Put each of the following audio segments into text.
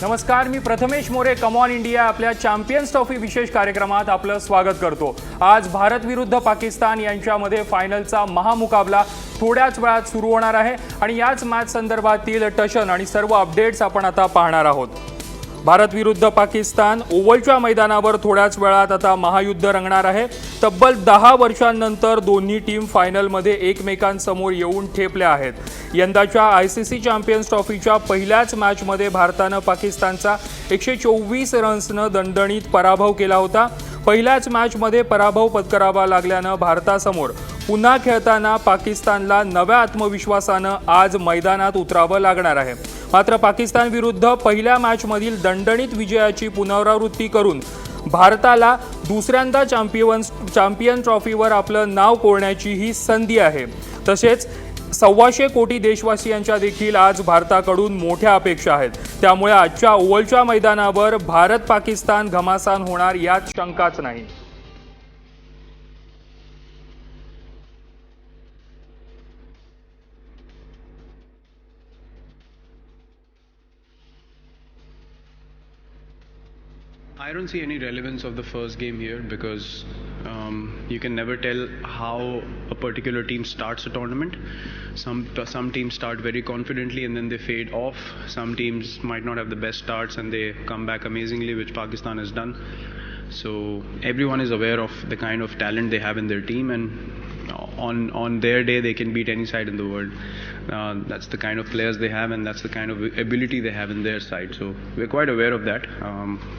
नमस्कार, मी Prathamesh More. Come on India आपल्या चॅम्पियन्स ट्रॉफी विशेष कार्यक्रमात आपलं स्वागत करतो. आज भारत विरुद्ध पाकिस्तान यांच्यामध्ये फायनलचा महामुकाबला थोड्याच वेळात सुरू होणार आहे आणि याच मॅच संदर्भातील टशन आणि सर्व अपडेट्स आपण आता पाहणार आहोत. भारत विरुद्ध पाकिस्तान ओव्हलच्या मैदानावर थोड्याच वेळात आता महायुद्ध रंगणार आहे. तब्बल 10 वर्षांनंतर दोन्ही टीम फायनलमध्ये एकमेकांसमोर येऊन ठेपल्या आहेत. यंदाच्या ICC चॅम्पियन्स ट्रॉफीच्या पहिल्याच मॅचमध्ये भारतानं पाकिस्तानचा 124 रन्सनं दणदणीत पराभव केला होता. पहिल्याच मॅचमध्ये पराभव पत्करावा लागल्यानं भारतासमोर पुन्हा खेळताना पाकिस्तानला नव्या आत्मविश्वासानं आज मैदानात उतरावं लागणार आहे. मात्र पाकिस्तान विरुद्ध पहिल्या मॅचमधील दणदणीत विजयाची पुनरावृत्ती करून भारताला दुसऱ्यांदा चॅम्पियन ट्रॉफीवर आपलं नाव कोरण्याची ही संधी आहे. तसेच 125 कोटी देशवासियांच्या देखील आज भारताकडून मोठ्या अपेक्षा आहेत. त्यामुळे आजच्या ओव्हलच्या मैदानावर भारत पाकिस्तान घमासान होणार यात शंकाच नाही. I don't see any relevance of the first game here because you can never tell how a particular team starts a tournament. Some teams start very confidently and then they fade off. Some teams might not have the best starts and they come back amazingly, which Pakistan has done. So everyone is aware of the kind of talent they have in their team, and on their day they can beat any side in the world. That's the kind of players they have, and that's the kind of ability they have in their side. So we're quite aware of that.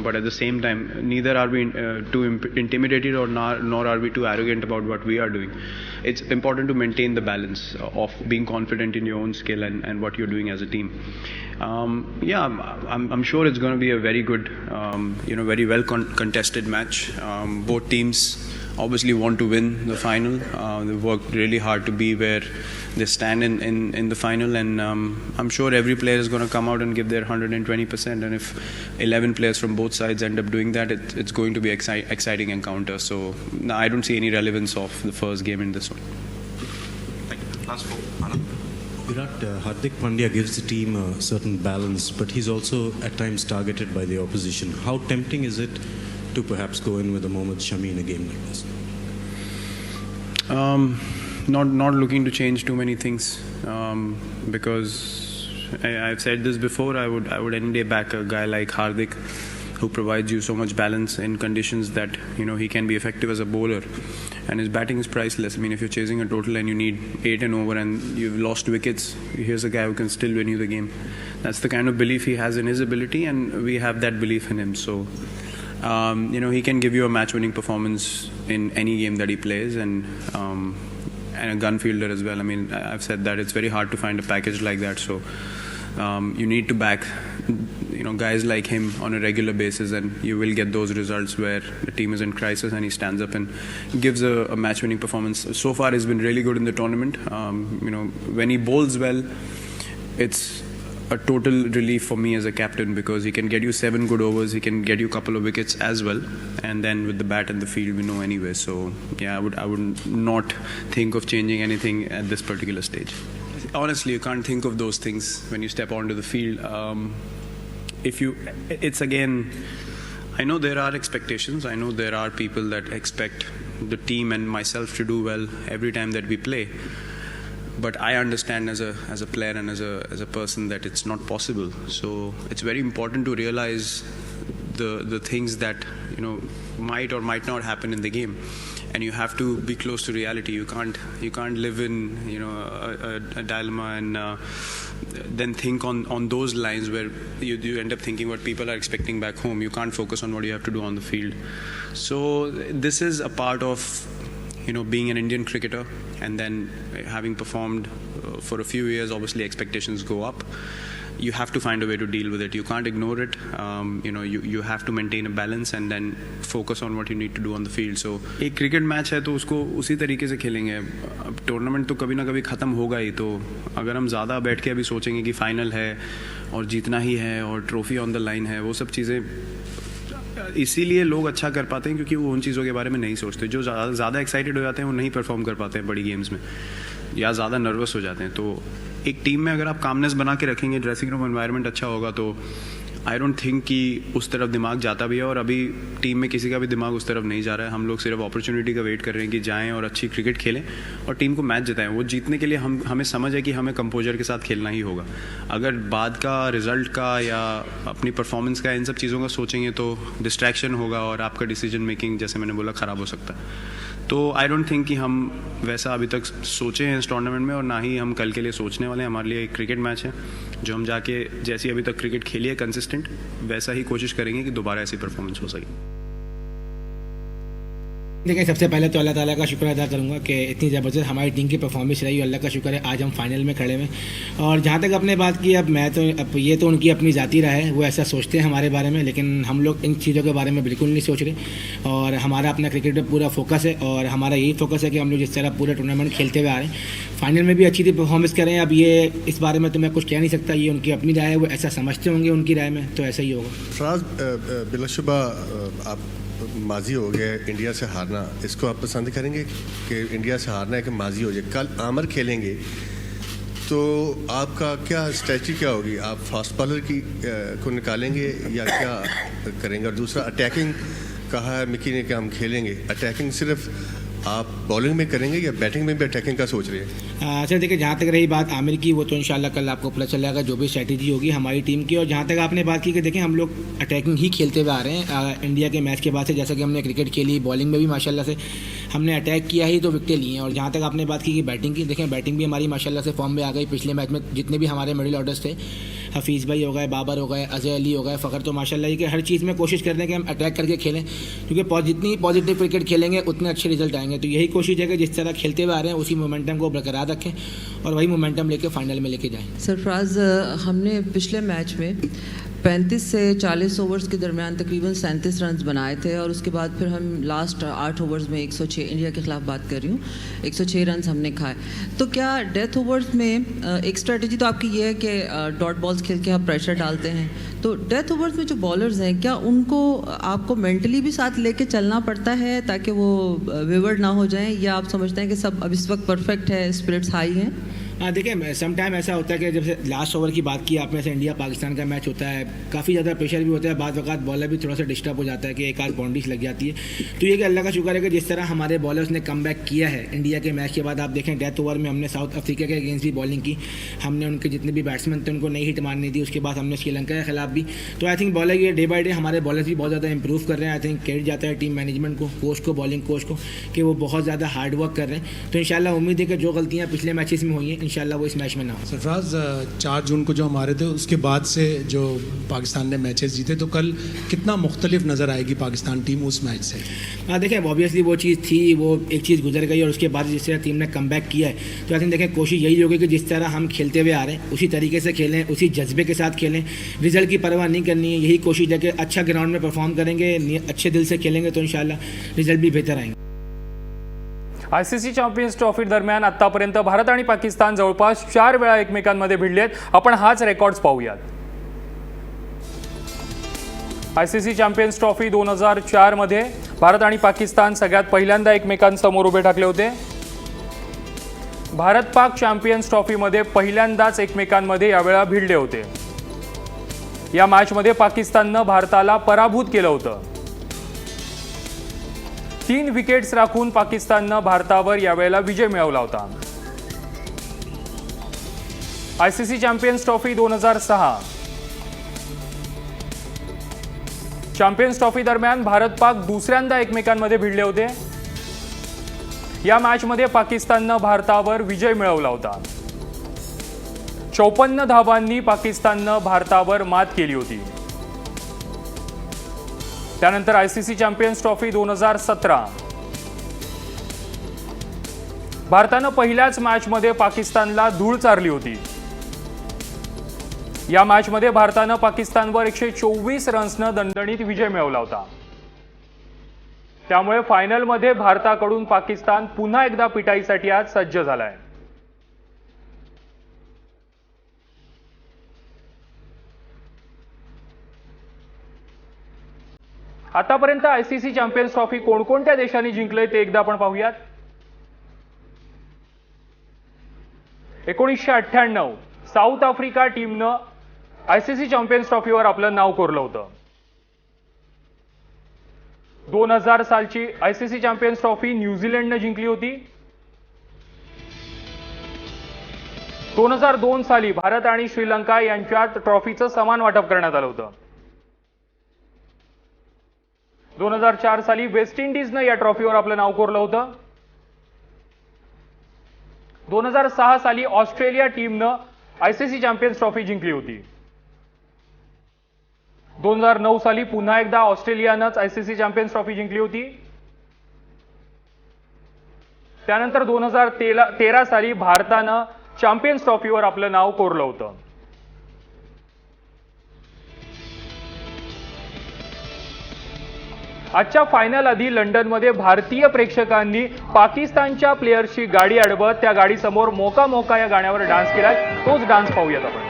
But at the same time, neither are we too intimidated nor are we too arrogant about what we are doing. It's important to maintain the balance of being confident in your own skill and what you're doing as a team. I'm sure it's going to be a very good, very well contested match. Both teams obviously want to win the final. They've worked really hard to be where they stand in the final, and I'm sure every player is going to come out and give their 120%, and if 11 players from both sides end up doing that, it's going to be exciting encounter. So no, I don't see any relevance of the first game in this one. Thank you. Last four, Anand. Virat, Hardik Pandya gives the team a certain balance, but he's also at times targeted by the opposition. How tempting is it to perhaps go in with a Mohammad Shami in a game like this? Not looking to change too many things, because I've said this before. I would any day back a guy like Hardik, who provides you so much balance in conditions that he can be effective as a bowler, and his batting is priceless. I mean, if you're chasing a total and you need 8 and over and you've lost wickets, here's a guy who can still win you the game. That's the kind of belief he has in his ability, and we have that belief in him. So he can give you a match-winning performance in any game that he plays, and a gun fielder as well. I mean, I've said that it's very hard to find a package like that. So you need to back guys like him on a regular basis, and you will get those results where the team is in crisis and he stands up and gives a match-winning performance. So far, he's been really good in the tournament. When he bowls well, it's a total relief for me as a captain, because he can get you 7 good overs, he can get you a couple of wickets as well, and then with the bat and the field we know anyway. So yeah, I would not think of changing anything at this particular stage. Honestly, you can't think of those things when you step onto the field. It's again, I know there are expectations. I know there are people that expect the team and myself to do well every time that we play. But I understand as a player and as a person that it's not possible. So it's very important to realize the things that might or might not happen in the game, and you have to be close to reality. You can't live in a dilemma and then think on those lines where you end up thinking what people are expecting back home. You can't focus on what you have to do on the field. So this is a part of being an Indian cricketer, and then having performed for a few years, obviously expectations go up. You have to find a way to deal with it. You can't ignore it. You have to maintain a balance and then focus on what you need to do on the field. So एक cricket match है तो उसको उसी तरीके से खेलेंगे. अब tournament तो कभी ना कभी ख़त्म होगा ही. तो अगर हम ज़्यादा बैठ के अभी सोचेंगे कि फाइनल है और जीतना ही है और ट्रॉफी ऑन द लाइन है, वो सब चीज़ें इसीलिए लोग अच्छा कर पाते हैं क्योंकि वो उन चीज़ों के बारे में नहीं सोचते. जो ज़्यादा एक्साइटेड हो जाते हैं वो नहीं परफॉर्म कर पाते हैं बड़ी गेम्स में, या ज़्यादा नर्वस हो जाते हैं. तो एक टीम में अगर आप कामनेस बना के रखेंगे, ड्रेसिंग रूम एनवायरनमेंट अच्छा होगा, तो आई डोंट थिंक कि उस तरफ दिमाग जाता भी है, और अभी टीम में किसी का भी दिमाग उस तरफ नहीं जा रहा है. हम लोग सिर्फ अपॉर्चुनिटी का वेट कर रहे हैं कि जाएं और अच्छी क्रिकेट खेलें और टीम को मैच जिताएं. वो जीतने के लिए हमें समझ है कि हमें कंपोजर के साथ खेलना ही होगा. अगर बाद का रिजल्ट का या अपनी परफॉर्मेंस का इन सब चीज़ों का सोचेंगे तो डिस्ट्रैक्शन होगा और आपका डिसीजन मेकिंग, जैसे मैंने बोला, ख़राब हो सकता है. तो आई डोंट थिंक कि हम वैसा अभी तक सोचे हैं इस टूर्नामेंट में, और ना ही हम कल के लिए सोचने वाले हैं. हमारे लिए एक क्रिकेट मैच है जो हम जाके जैसी अभी तक क्रिकेट खेली है कंसिस्टेंट, वैसा ही कोशिश करेंगे कि दोबारा ऐसी परफॉर्मेंस हो सके. देखिए, सबसे पहले तो अल्लाह ताला का शुक्र अदा करूंगा कि इतनी ज़बरदस्त हमारी टीम की परफॉर्मेंस रही. अल्लाह का शुक्र है आज हम फाइनल में खड़े हुए. और जहाँ तक आपने बात की, अब ये तो उनकी अपनी ज़ाती राय है, वो ऐसा सोचते हैं हमारे बारे में, लेकिन हम लोग इन चीज़ों के बारे में बिल्कुल नहीं सोच रहे. और हमारा अपना क्रिकेट पर पूरा फोकस है, और हमारा यही फोकस है कि हम लोग जिस तरह पूरे टूर्नामेंट खेलते हुए आ रहे हैं, फाइनल में भी अच्छी थी परफॉर्मेंस करें. अब ये इस बारे में तो मैं कुछ कह नहीं सकता, ये उनकी अपनी राय है, वो ऐसा समझते होंगे, उनकी राय में तो ऐसा ही होगा. फराज, बिलाशुबा आप माजी हो गया इंडिया से हारना, इसको आप पसंद करेंगे कि इंडिया से हारना है कि माजी हो जाए? कल आमर खेलेंगे तो आपका क्या स्ट्रेटजी क्या होगी? आप फास्ट बॉलर को निकालेंगे या क्या करेंगे? और दूसरा, अटैकिंग कहा है मिकी ने कि हम खेलेंगे, अटैकिंग सिर्फ आप बॉलिंग में करेंगे या बैटिंग में भी अटैकिंग का सोच रहे हैं? सर देखिए, जहाँ तक रही बात आमिर की, वो तो इंशाल्लाह कल आपको पता चल जाएगा जो भी स्ट्रैटेजी होगी हमारी टीम की. और जहाँ तक आपने बात की कि देखिए, हम लोग अटैकिंग ही खेलते हुए आ रहे हैं इंडिया के मैच के बाद से. जैसा कि हमने क्रिकेट खेली, बॉलिंग में भी माशाल्लाह से हमने अटैक किया ही तो विकेटें ली हैं. और जहाँ तक आपने बात की कि बैटिंग की, देखें बैटिंग भी हमारी माशाल्लाह से फॉर्म में आ गई. पिछले मैच में जितने भी हमारे मिडिल ऑर्डर्स थे, हफीज़ भाई हो गए, बाबर हो गए, अजय अली हो गए, फ़खर, तो माशाल्लाह कि हर चीज़ में कोशिश करते हैं कि हम अटैक करके खेलें, क्योंकि जितनी पॉजिटिव क्रिकेट खेलेंगे उतने अच्छे रिजल्ट आएंगे. तो यही कोशिश है कि जिस तरह खेलते हुए आ रहे हैं उसी मोमेंटम को बरकरार रखें और वही मोमेंटम लेके फाइनल में लेके जाएं. सरफराज, हमने पिछले मैच में 35 से 40 ओवर्स के दरमियान तकरीबन 37 रन बनाए थे, और उसके बाद फिर हम लास्ट 8 ओवर्स में 106, इंडिया के ख़िलाफ़ बात कर रही हूँ, 106 रन हमने खाए. तो क्या डेथ ओवर्स में एक स्ट्रेटजी तो आपकी ये है कि डॉट बॉल्स खेल के आप प्रेशर डालते हैं, तो डेथ ओवर्स में जो बॉलर्स हैं, क्या उनको आपको मेंटली भी साथ लेके चलना पड़ता है ताकि वो वेवर्ड ना हो जाएं, या आप समझते हैं कि सब अब इस वक्त परफेक्ट है, स्पिरिट्स हाई हैं? देखिए, सम टाइम ऐसा होता है कि जब से लास्ट ओवर की बात की आपने, से इंडिया पाकिस्तान का मैच होता है, काफ़ी ज़्यादा प्रेशर भी होता है, बाद वक़्त बॉलर भी थोड़ा सा डिस्टर्ब हो जाता है कि एक आध बाउंड्रीज लग जाती है. तो ये कि अल्लाह का शुक्र है कि जिस तरह हमारे बॉलर्स ने कम बैक किया है इंडिया के मैच के बाद. आप देखें, डेथ ओवर में हमने साउथ अफ्रीका के अगेंस्ट भी बॉलिंग की, हमने उनके जितने भी बैट्समैन थे उनको नई हिट मारनी थी. उसके बाद हमने श्रीलंका के खिलाफ भी. तो आई थिंक बॉलर ये डे बाई डे हमारे बॉलर्स भी बहुत ज़्यादा इंप्रूव कर रहे हैं. आई थिंक क्रेडिट जाता है टीम मैनेजमेंट को, कोच को, बॉलिंग कोच को, कि वो बहुत ज़्यादा हार्ड वर्क कर रहे हैं. तो इंशाल्लाह उम्मीद है कि जो गलतियाँ पिछले मैचेस में हुई हैं इंशाल्लाह वो इस मैच में ना हो. सरफराज, 4 जून को जो हमारे थे उसके बाद से जो पाकिस्तान ने मैचेस जीते, तो कल कितना मुख्तलिफ नज़र आएगी पाकिस्तान टीम उस मैच से? देखें, ऑब्वियसली वो चीज़ थी, वो एक चीज़ गुजर गई, और उसके बाद जिस तरह टीम ने कम बैक किया है, तो आई थिंक देखें कोशिश यही होगी कि जिस तरह हम खेलते हुए आ रहे हैं उसी तरीके से खेलें, उसी जज्बे के साथ खेलें, रिजल्ट की परवाह नहीं करनी है. यही कोशिश है कि अच्छा ग्राउंड में परफॉर्म करेंगे, अच्छे दिल से खेलेंगे तो इंशाल्लाह रिजल्ट भी बेहतर आएंगे. ICC चॅम्पियन्स ट्रॉफी दरम्यान आतापर्यंत भारत आणि पाकिस्तान जवळपास 4 वेळा एकमेकांमध्ये भिडलेत. आपण हाच रेकॉर्ड्स पाहूयात. ICC चॅम्पियन्स ट्रॉफी 2004 मध्ये भारत आणि पाकिस्तान सगळ्यात पहिल्यांदा एकमेकांसमोर उभे ठाकले होते. भारत पाक चॅम्पियन्स ट्रॉफीमध्ये पहिल्यांदाच एकमेकांमध्ये यावेळा भिडले होते. या मॅचमध्ये पाकिस्ताननं भारताला पराभूत केलं होतं. 3 विकेट्स राखून पाकिस्ताननं भारतावर यावेळेला विजय मिळवला होता. ICC champions trophy 2006 champions trophy दरम्यान भारत पाक दुसऱ्यांदा एकमेकांमध्ये भिडले होते. या मॅचमध्ये पाकिस्ताननं भारतावर विजय मिळवला होता. 54 धावांनी पाकिस्ताननं भारतावर मात केली होती. त्यानंतर ICC चॅम्पियन्स ट्रॉफी 2017 भारतानं पहिल्याच मॅचमध्ये पाकिस्तानला धूळ चारली होती. या मॅचमध्ये भारतानं पाकिस्तानवर 124 रन्सनं दणदणीत विजय मिळवला होता. त्यामुळे फायनलमध्ये भारताकडून पाकिस्तान पुन्हा एकदा पिटाईसाठी आज सज्ज झालाय. आतापर्यंत ICC चॅम्पियन्स ट्रॉफी कोणकोणत्या देशांनी जिंकले ते एकदा आपण पाहूयात. 1998 साऊथ आफ्रिका टीमनं ICC चॅम्पियन्स ट्रॉफीवर आपलं नाव कोरलं होतं. 2000 सालची ICC चॅम्पियन्स ट्रॉफी न्यूझीलंडनं जिंकली होती. 2002 साली भारत आणि श्रीलंका यांच्यात ट्रॉफीचं समान वाटप करण्यात आलं होतं. 2004 साली वेस्ट इंडिजनं या ट्रॉफीवर आपलं नाव कोरलं होतं. 2006 साली ऑस्ट्रेलिया टीमनं ICC चॅम्पियन्स ट्रॉफी जिंकली होती. 2009 साली पुन्हा एकदा ऑस्ट्रेलियानंच ICC चॅम्पियन्स ट्रॉफी जिंकली होती. त्यानंतर 2013 साली भारतानं चॅम्पियन्स ट्रॉफीवर आपलं नाव कोरलं होतं. आजच्या फायनल आधी लंडनमध्ये भारतीय प्रेक्षकांनी पाकिस्तानच्या प्लेयर्सची गाडी अडवत त्या गाडीसमोर मोका मोका या गाण्यावर डान्स केला. तोच डान्स पाहूयात आपण.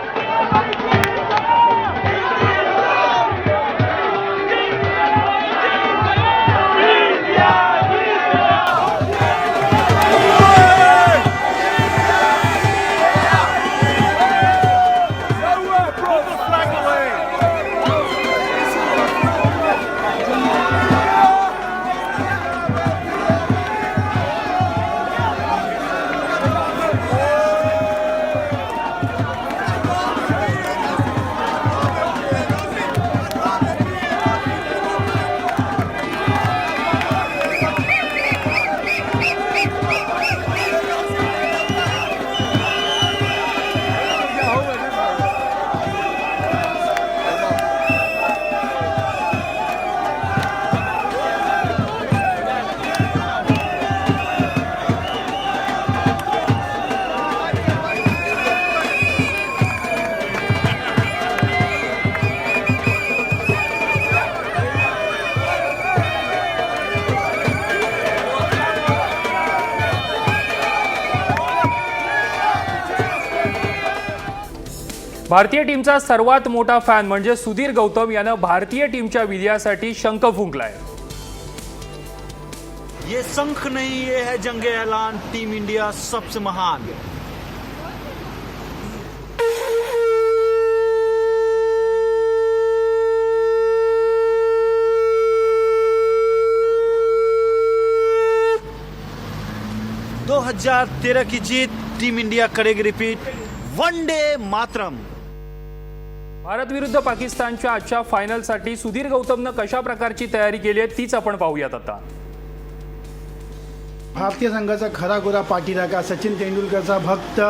भारतीय टीमचा सर्वात मोठा फॅन म्हणजे सुधीर गौतम यानं भारतीय टीमच्या विजयासाठी शंख फुंकलाय. ये शंख नहीं, ये है जंग ऐलान, टीम इंडिया सबसे महान. दो 2013 की जीत, टीम इंडिया करेगी रिपीट. वनडे मातरम. भारत विरुद्ध पाकिस्तानच्या आजच्या फायनलसाठी सुधीर गौतमनं कशा प्रकारची तयारी केली आहे तीच आपण पाहूयात आता. भारतीय संघाचा खरा गोरा पाठीराखा सचिन तेंडुलकरचा भक्त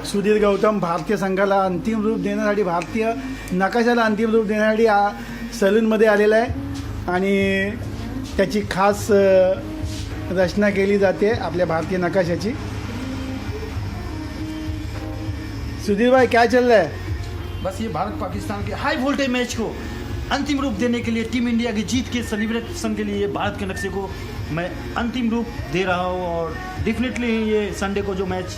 सुधीर गौतम भारतीय संघाला अंतिम रूप देण्यासाठी, भारतीय नकाशाला अंतिम रूप देण्यासाठी सलूनमध्ये आलेला आहे आणि त्याची खास रचना केली जाते आपल्या भारतीय नकाशाची. सुधीर भाई क्या चल रहा है? बस ये भारत पाकिस्तान के हाई वोल्टेज मैच को अंतिम रूप देने के लिए, टीम इंडिया की जीत के सेलिब्रेशन के लिए भारत के नक्शे को मैं अंतिम रूप दे रहा हूँ. और डेफिनेटली ये संडे को जो मैच,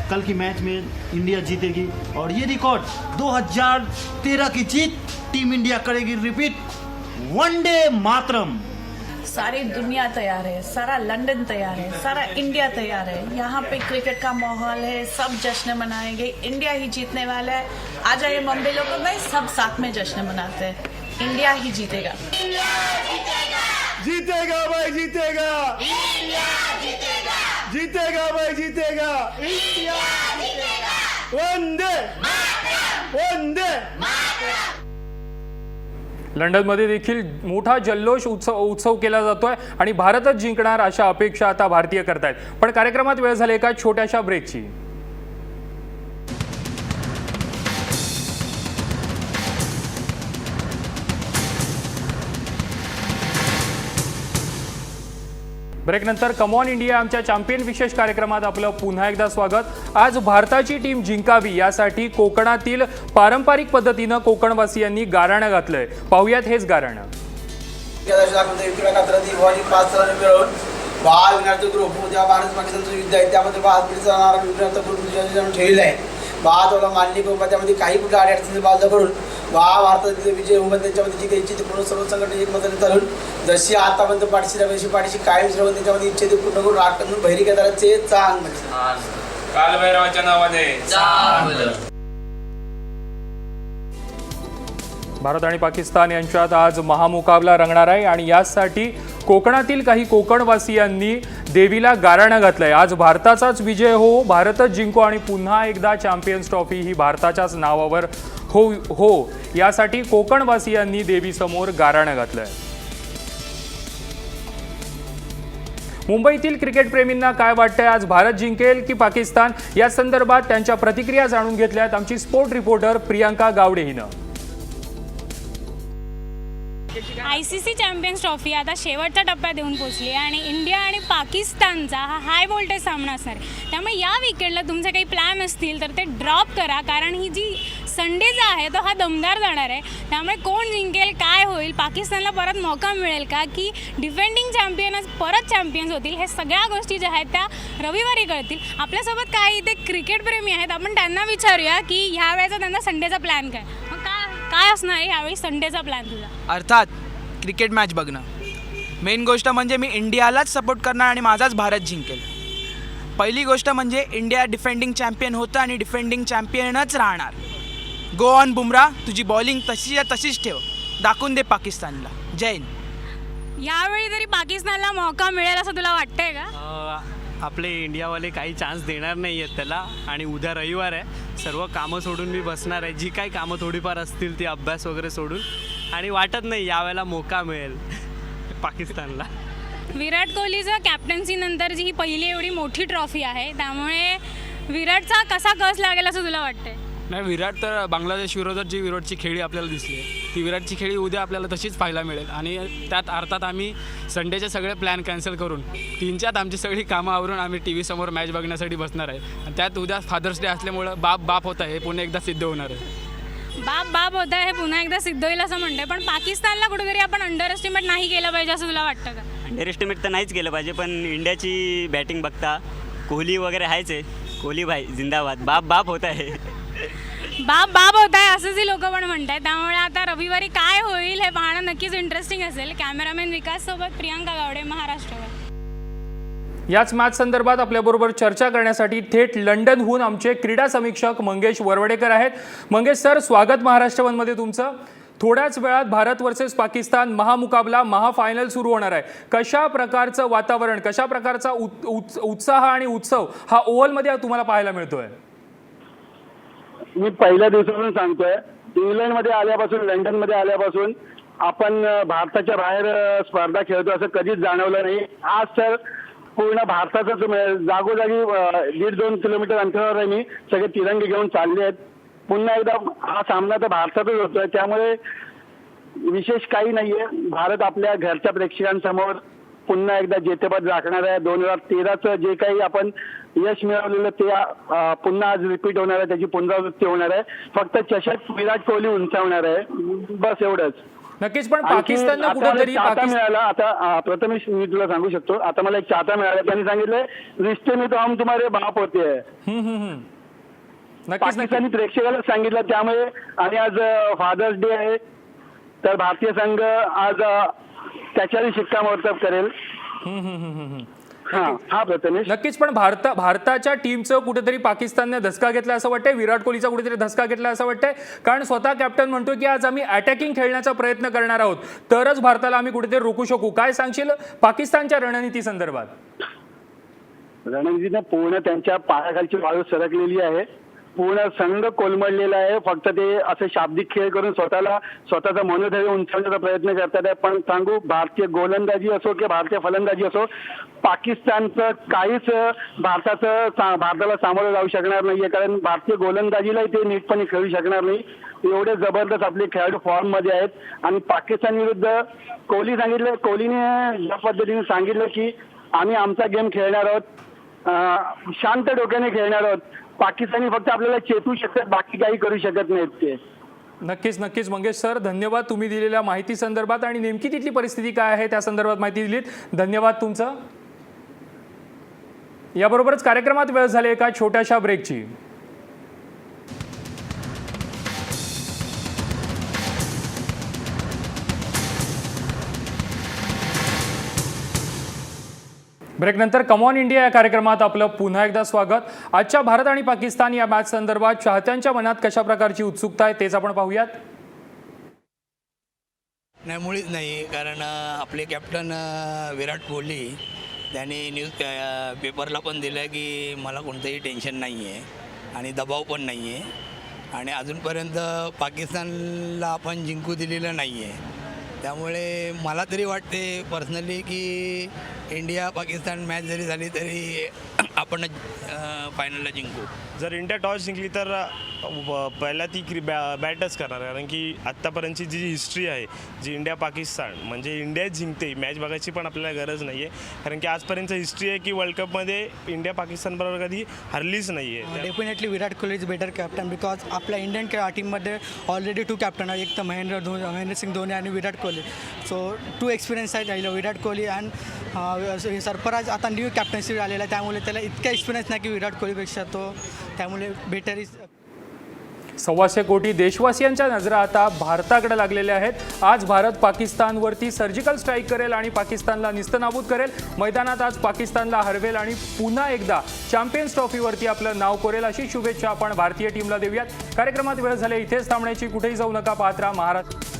कल की मैच में इंडिया जीतेगी और ये रिकॉर्ड 2013 की जीत, टीम इंडिया करेगी रिपीट. वनडे मातरम. सारी दुनिया तैयार है, सारा लंदन तैयार है, सारा इंडिया तैयार है. यहाँ पे क्रिकेट का माहौल है, सब जश्न मनाएंगे. इंडिया ही जीतने वाला है. आ जाइए मुंबई लोगों में, सब साथ में जश्न मनाते हैं. इंडिया ही जीतेगा. जीतेगा भाई, जीतेगा. जीतेगा भाई, जीतेगा. वंदे वंदे. लंडनमध्ये देखील मोठा जल्लोष उत्सव केला जातोय आणि भारतच जिंकणार अशा अपेक्षा आता भारतीय करतायत. पण कार्यक्रमात वेळ झाली एका छोट्याशा ब्रेकची. ब्रेकनंतर कम ऑन इंडिया आमच्या चॅम्पियन विशेष कार्यक्रमात आपलं पुन्हा एकदा स्वागत. आज भारताची टीम जिंकावी यासाठी कोकणातील पारंपरिक पद्धतीनं कोकणवासियांनी गाराणं घातलंय. पाहुयात हेच गाराणं. भारत पाकिस्तानचं युद्ध आहे त्यामध्ये ठेवलेलं आहे. वाला मान्य करून त्यामध्ये काही कुठल्या अडचणी बाजूला करून भारताचे विजय होऊन त्याच्यामध्ये जी काही इच्छित पूर्ण सर्व संघटना एकमताने चालून जशी आतापर्यंत पाठीशी रमेशी पाठीशी कायम राहून त्याच्यामध्ये इच्छित पूर्ण करून राखून बहिरीकेदाराचे चांग कालभैरवाच्या नावाने. भारत आणि पाकिस्तान यांच्यात आज महामुकाबला रंगणार आहे आणि यासाठी कोकणातील काही कोकणवासियांनी देवीला गाराणं घातलंय. आज भारताचाच विजय हो, भारतच जिंको आणि पुन्हा एकदा चॅम्पियन्स ट्रॉफी ही भारताच्याच नावावर हो यासाठी कोकणवासियांनी देवीसमोर गाराणं घातलंय. मुंबईतील क्रिकेटप्रेमींना काय वाटतंय, आज भारत जिंकेल की पाकिस्तान, या संदर्भात त्यांच्या प्रतिक्रिया जाणून घेतल्यात आमची स्पोर्ट रिपोर्टर प्रियांका गावडे हिनं. ICC चॅम्पियन्स ट्रॉफी आता शेवटच्या टप्प्यात येऊन पोहोचली आहे आणि इंडिया आणि पाकिस्तानचा हा हाय व्होल्टेज सामना असणार आहे. त्यामुळे या विकेंडला तुमचे काही प्लॅन असतील तर ते ड्रॉप करा, कारण ही जी संडेचा आहे तो हा दमदार जाणार आहे. त्यामुळे कोण जिंकेल, काय होईल, पाकिस्तानला परत मौका मिळेल का की डिफेंडिंग चॅम्पियनच परत चॅम्पियन्स होतील, हे सगळ्या गोष्टी ज्या आहेत त्या रविवारी कळतील. आपल्यासोबत काही इथे क्रिकेटप्रेमी आहेत, आपण त्यांना विचारूया की ह्या वेळेचा त्यांना संडेचा प्लॅन काय. मग काय असणार आहे ह्यावेळी संडेचा प्लॅन तुझा? अर्थात क्रिकेट मॅच बघणं. मेन गोष्ट म्हणजे मी इंडियालाच सपोर्ट करणार आणि माझाच भारत जिंकेल. पहिली गोष्ट म्हणजे इंडिया डिफेंडिंग चॅम्पियन होतं आणि डिफेंडिंग चॅम्पियनच राहणार. गो ऑन बुमरा, तुझी बॉलिंग तशीच ठेव, दाखवून दे पाकिस्तानला. जय हिंद. यावेळी तरी पाकिस्तानला मौका मिळेल असं तुला वाटतंय का? आपले इंडियावाले काही चान्स देणार नाही आहेत त्याला. आणि उद्या रविवार आहे, सर्व कामं सोडून मी बसणार आहे, जी काही कामं थोडीफार असतील ती अभ्यास वगैरे सोडून. आणि वाटत नाही यावेळेला मौका मिळेल पाकिस्तानला. विराट कोहलीचं कॅप्टन्सी नंतर जी ही पहिली एवढी मोठी ट्रॉफी आहे, त्यामुळे विराटचा कसा कस लागेल असं तुला वाटतंय? नाही, विराट तर बांगलादेश विरोधात जी विराटची खेळी आपल्याला दिसली आहे ती विराटची खेळी उद्या आपल्याला तशीच पाहायला मिळेल. आणि त्यात अर्थात आम्ही संडेचे सगळे प्लॅन कॅन्सल करून 3च्यात आमची सगळी कामं आवरून आम्ही टी व्ही समोर मॅच बघण्यासाठी बसणार आहे. आणि त्यात उद्या फादर्स डे असल्यामुळं बाप होत आहे हे पुन्हा एकदा सिद्ध होणार आहे. बाप होत आहे हे पुन्हा एकदा सिद्ध होईल असं म्हणतंय. पण पाकिस्तानला कुठेतरी आपण अंडर एस्टिमेट नाही केलं पाहिजे असं तुला वाटतं का? अंडर एस्टिमेट तर नाहीच केलं पाहिजे, पण इंडियाची बॅटिंग बघता कोहली वगैरे आहेच आहे. कोहली भाई जिंदाबाद. बाप होत आहे. बाप होत आहे असंच लोक पण म्हणतात. त्यामुळे आता रविवारी काय होईल हे पाहणं नक्कीच इंटरेस्टिंग असेल. कॅमेरामॅन विकास सोबत प्रियांका गावडे, महाराष्ट्र. याच मॅच संदर्भात आपल्याबरोबर चर्चा करण्यासाठी थेट लंडनहून आमचे क्रीडा समीक्षक मंगेश वरवडेकर आहेत. मंगेश सर, स्वागत महाराष्ट्र वनमध्ये तुमचं. थोड्याच वेळात भारत वर्सेस पाकिस्तान महामुकाबला, महाफायनल सुरू होणार आहे. कशा प्रकारचं वातावरण, कशा प्रकारचा उत्साह आणि उत्सव हा ओव्हलमध्ये तुम्हाला पाहायला मिळतोय? मी पहिल्या दिवसापासून सांगतोय, इंग्लंडमध्ये आल्यापासून, लंडनमध्ये आल्यापासून आपण भारताच्या बाहेर स्पर्धा खेळतो असं कधीच जाणवलं नाही. आज तर पूर्ण भारताचाच जागोजागी 1.5-2 किलोमीटर अंतरावर आहे. मी सगळे तिरंगे घेऊन चालले आहेत. पुन्हा एकदा हा सामना तर भारतातच होतोय, त्यामुळे विशेष काही नाहीये. भारत आपल्या घरच्या प्रेक्षकांसमोर पुन्हा एकदा जेतेपद राखणार आहे. 2013चं जे काही आपण यश मिळवलेलं ते पुन्हा आज रिपीट होणार आहे, त्याची पुनरावृत्ती होणार आहे. फक्त चषक विराट कोहली उंचावणार आहे, बस एवढंच. नक्कीच. पण पाकिस्तानला कुठेतरी चाहता मिळाला. आता प्रथमेश मी तुला सांगू शकतो, आता मला एक चाहता मिळाला, त्यांनी सांगितलंय रिश्ते में तो हम तुम्हारे बाप होते हैं. पाकिस्तानी प्रेक्षकाला सांगितलं. त्यामुळे आणि आज फादर्स डे आहे, तर भारतीय संघ आज त्याच्यावर शिक्कामोर्तब करेल. नक्कीच. पण भारताच्या टीमचं कुठेतरी पाकिस्तानने धसका घेतला असं वाटतंय, विराट कोहलीचा कुठेतरी धसका घेतला असं वाटतंय. कारण स्वतः कॅप्टन म्हणतो की आज आम्ही अटॅकिंग खेळण्याचा प्रयत्न करणार आहोत, तरच भारताला आम्ही कुठेतरी रोखू शकू. काय सांगशील पाकिस्तानच्या रणनीती संदर्भात? रणनीतीने पूर्ण त्यांच्या पायाखालची वाळू सरकलेली आहे. पूर्ण संघ कोलमडलेला आहे. फक्त ते असे शाब्दिक खेळ करून स्वतःचा मनोधैर्य उंचावण्याचा प्रयत्न करतात आहे. पण सांगू, भारतीय गोलंदाजी असो किंवा भारतीय फलंदाजी असो, पाकिस्तानचं काहीच भारताला सामोरं जाऊ शकणार नाहीये. कारण भारतीय गोलंदाजीलाही ते नीटपणे खेळू शकणार नाही. एवढे जबरदस्त आपले खेळाडू फॉर्म मध्ये आहेत. आणि पाकिस्तान विरुद्ध कोहलीने ज्या पद्धतीने सांगितलं की आम्ही आमचा गेम खेळणार आहोत, शांत डोक्याने खेळणार आहोत. पाकिस्तानी फक्त आपल्याला चेतवू शकतात, बाकी काही करू शकत नाहीत ते. नक्कीच मंगेश सर, धन्यवाद तुम्ही दिलेल्या माहिती संदर्भात आणि नेमकी तिथली परिस्थिती काय आहे त्या संदर्भात माहिती दिलीत. धन्यवाद तुमचं. याबरोबरच कार्यक्रमात वेळ झाली एका छोट्याशा ब्रेकची. ब्रेकनंतर कम ऑन इंडिया या कार्यक्रमात आपलं पुन्हा एकदा स्वागत. आजच्या भारत आणि पाकिस्तान या मॅच संदर्भात चाहत्यांच्या मनात कशा प्रकारची उत्सुकता आहे तेच आपण पाहूयात. नाही, मुळीच नाही. कारण आपले कॅप्टन विराट कोहली त्यांनी न्यूज पेपरला पण दिलं की मला कोणतंही टेन्शन नाही आहे आणि दबाव पण नाही आहे आणि अजूनपर्यंत पाकिस्तानला आपण जिंकू दिलेलं नाही आहे. त्यामुळे मला तरी वाटते पर्सनली की इंडिया पाकिस्तान मॅच जरी झाली तरी आपण फायनलला जिंकू. जर इंडिया टॉस जिंकली तर पहिला ती बॅटच करणार, कारण की आत्तापर्यंतची जी हिस्ट्री आहे जी इंडिया पाकिस्तान म्हणजे इंडिया जिंकते मॅच बघायची पण आपल्याला गरज नाही आहे, कारण की आजपर्यंत हिस्ट्री आहे की वर्ल्ड कपमध्ये इंडिया पाकिस्तानबरोबर कधी हरलीच नाही आहे. Definitely Virat Kohli is better captain because आपल्या इंडियन टीममध्ये ऑलरेडी 2 कॅप्टन आहे, एक तर महेंद्रसिंग धोनी आणि विराट कोहली. सो 2 एक्सपिरियन्स आहेत विराट कोहली आणि सरफराज आता न्यू कॅप्टन्सी आलेला आहे, त्यामुळे त्याला इतका एक्सपिरियन्स नाही की विराट कोहलीपेक्षा तो, त्यामुळे बेटर इज. 125 कोटी देशवासियांच्या नजरा आता भारताकडे लागलेल्या आहेत. आज भारत पाकिस्तानवरती सर्जिकल स्ट्राईक करेल आणि पाकिस्तानला निस्तनाबूत करेल. मैदानात आज पाकिस्तानला हरवेल आणि पुन्हा एकदा चॅम्पियन्स ट्रॉफीवरती आपलं नाव कोरेल अशी शुभेच्छा आपण भारतीय टीमला देऊयात. कार्यक्रमात वेळ झाले इथेच थांबण्याची, कुठेही जाऊ नका, पाहत राहा महाराष्ट्र.